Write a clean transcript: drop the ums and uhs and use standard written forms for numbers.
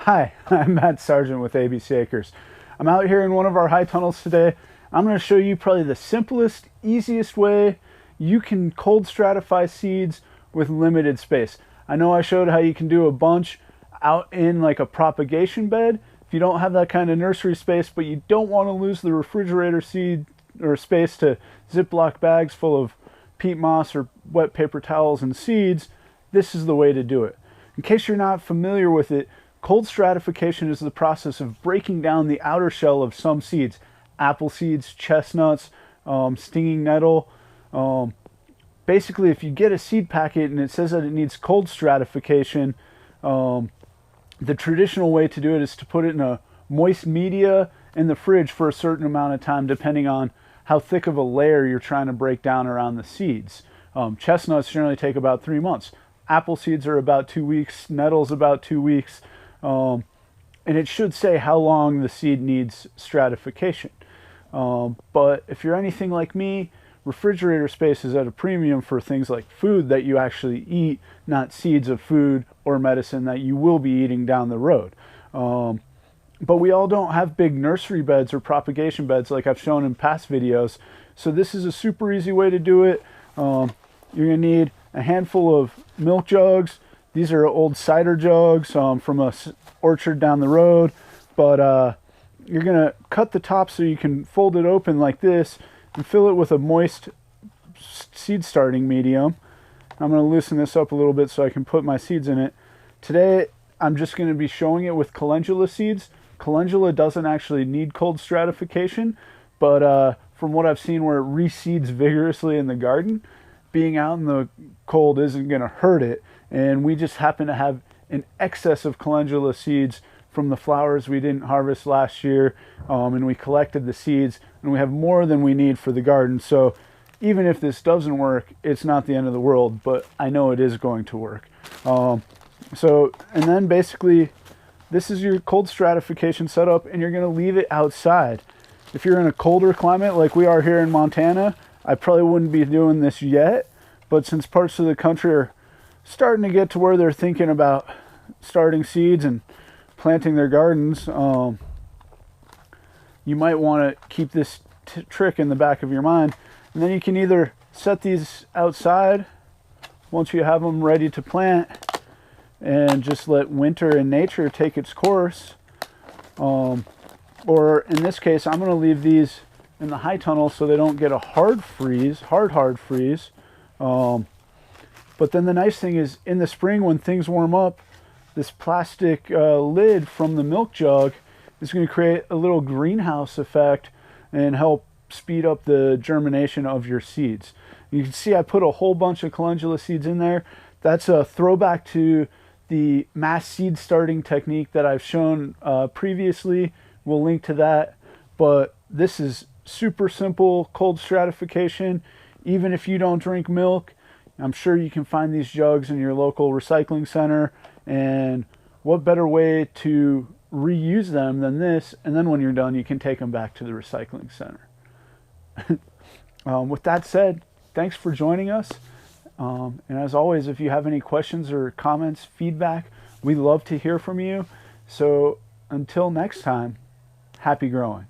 Hi, I'm Matt Sargent with ABC Acres. I'm out here in one of our high tunnels today. I'm going to show you probably the simplest, easiest way you can cold stratify seeds with limited space. I know I showed how you can do a bunch out in like a propagation bed if you don't have that kind of nursery space, but you don't want to lose the refrigerator seed or space to Ziploc bags full of peat moss or wet paper towels and seeds. This is the way to do it. In case you're not familiar with it, cold stratification is the process of breaking down the outer shell of some seeds. Apple seeds, chestnuts, stinging nettle. Basically, if you get a seed packet and it says that it needs cold stratification, the traditional way to do it is to put it in a moist media in the fridge for a certain amount of time, depending on how thick of a layer you're trying to break down around the seeds. Chestnuts generally take about 3 months. Apple seeds are about 2 weeks. Nettles about 2 weeks. And it should say how long the seed needs stratification. But if you're anything like me, refrigerator space is at a premium for things like food that you actually eat, not seeds of food or medicine that you will be eating down the road. But we all don't have big nursery beds or propagation beds like I've shown in past videos. So this is a super easy way to do it. You're going to need a handful of milk jugs. These are old cider jugs from a orchard down the road. But you're going to cut the top so you can fold it open like this and fill it with a moist seed starting medium. I'm going to loosen this up a little bit so I can put my seeds in it. Today I'm just going to be showing it with calendula seeds. Calendula doesn't actually need cold stratification, but from what I've seen where it reseeds vigorously in the garden, being out in the cold isn't going to hurt it. And we just happen to have an excess of calendula seeds from the flowers we didn't harvest last year, and we collected the seeds, and we have more than we need for the garden. So even if this doesn't work, it's not the end of the world, but I know it is going to work. And then basically this is your cold stratification setup, and you're going to leave it outside. If you're in a colder climate like we are here in Montana, I probably wouldn't be doing this yet, but since parts of the country are starting to get to where they're thinking about starting seeds and planting their gardens, you might want to keep this trick in the back of your mind. And then you can either set these outside once you have them ready to plant and just let winter and nature take its course, or in this case I'm going to leave these in the high tunnel so they don't get a hard freeze. But then the nice thing is in the spring when things warm up, this plastic lid from the milk jug is going to create a little greenhouse effect and help speed up the germination of your seeds. You can see I put a whole bunch of calendula seeds in there. That's a throwback to the mass seed starting technique that I've shown previously. We'll link to that. But this is super simple cold stratification. Even if you don't drink milk, I'm sure you can find these jugs in your local recycling center. And what better way to reuse them than this? And then when you're done, you can take them back to the recycling center. With that said, thanks for joining us. And as always, if you have any questions or comments, feedback, we love to hear from you. So until next time, happy growing.